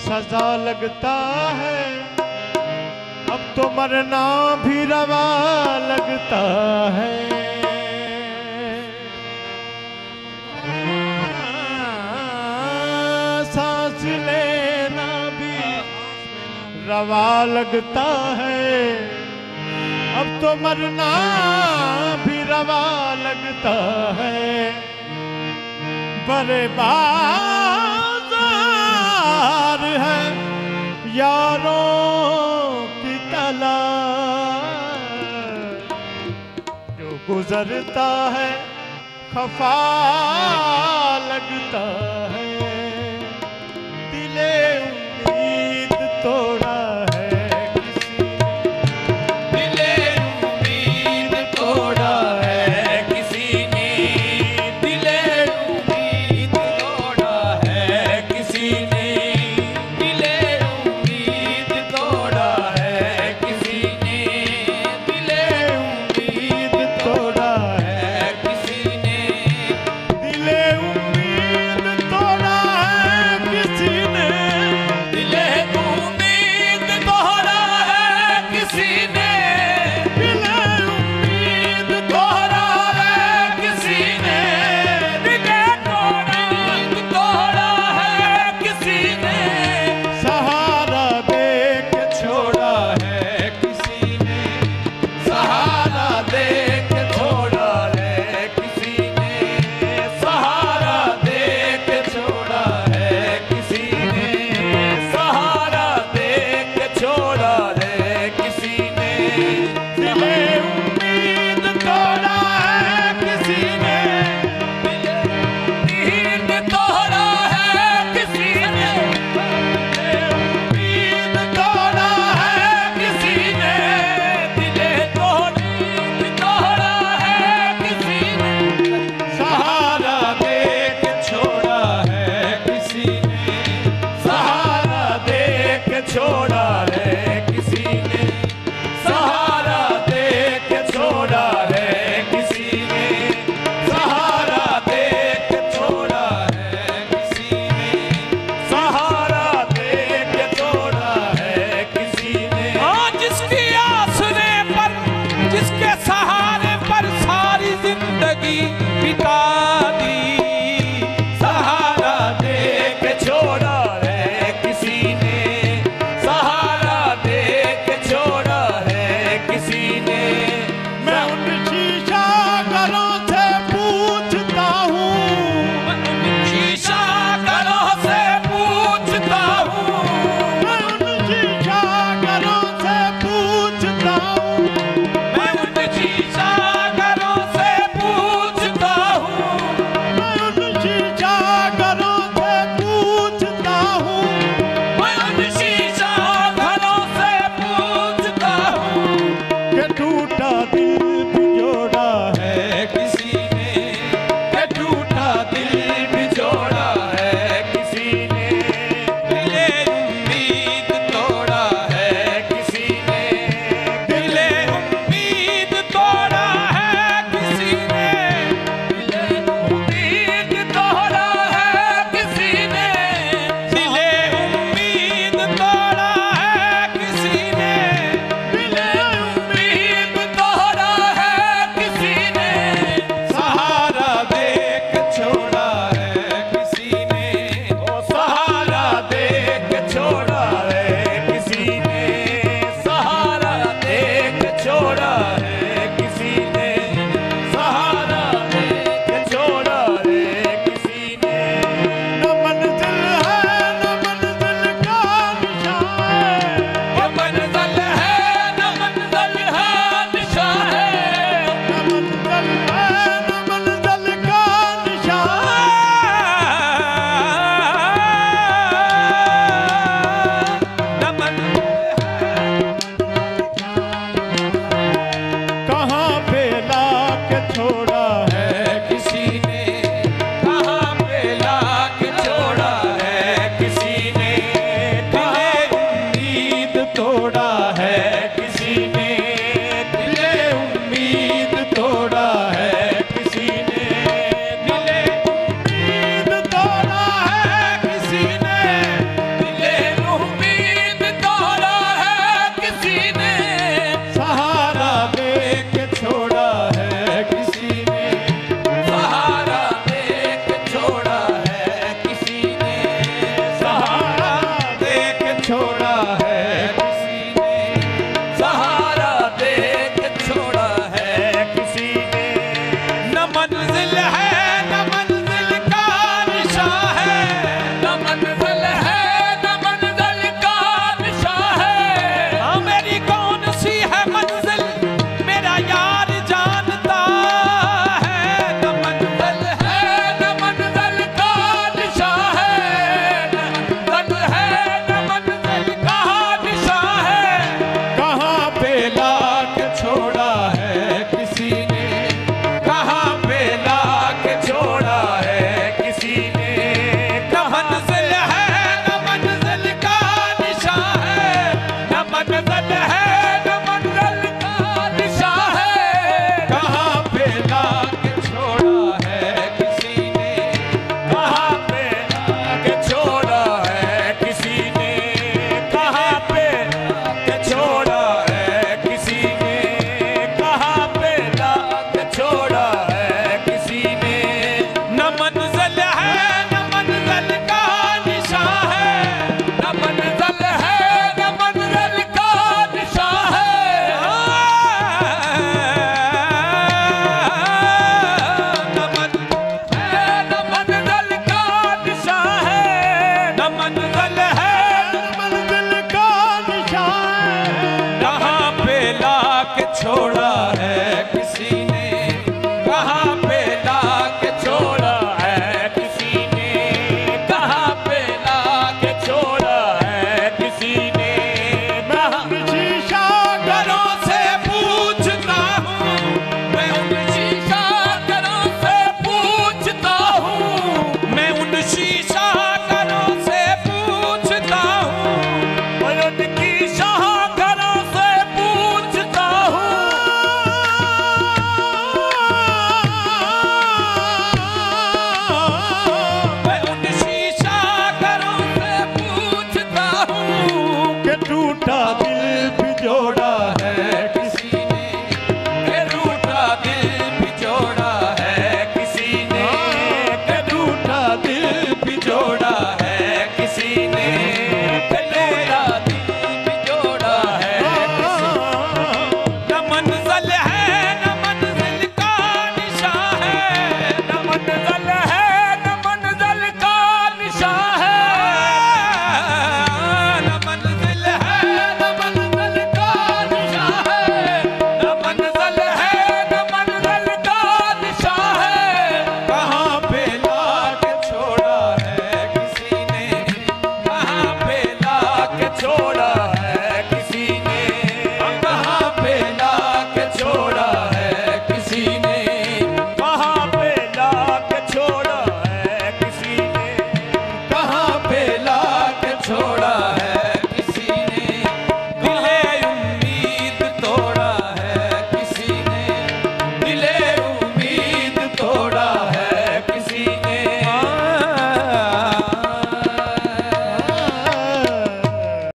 सजा लगता है, अब तो मरना भी रवा लगता है। सांस लेना भी रवा लगता है, अब तो मरना भी रवा लगता है। बड़े बाज़ार है यारों की तलाश, जो गुजरता है खफा लगता है। दिले उम्मीद तोड़ा है किसी ने, दिले उम्मीद तोड़ा है किसी ने, दिले उम्मीद तोड़ा है किसी ने, दिले उम्मीद तोड़ा है किसी ने, दिले उम्मीद तोड़ा है किसी ने, दिले उम्मीद तोड़ा है किसी ने, दिले उम्मीद तोड़ा है किसी ने, दिले उम्मीद तोड़ा है किसी ने, दिले तोड़ा है किसी ने, सहारा दे के छोड़ा है किसी ने, सहारा दे के छोड़ा है किसी ने, सहारा दे के छोड़ा है किसी ने, सहारा दे के छोड़ा है किसी ने, दिले उम्मीद तोड़ा है किसी ने, उम्मीद तोड़ा है किसी ने, उम्मीद तोड़ा है किसी ने, दिले तोड़ा है किसी ने, सहारा दे के छोड़ा है किसी ने, सहारा दे के छोड़ा है किसी ने, सहारा दे के छोड़ा है किसी ने, सहारा दे के छोड़ा है किसी ने, सहारा दे के छोड़ा है किसी ने। हाँ, जिसकी आसरे पर, जिसके सहारे पर सारी जिंदगी बिता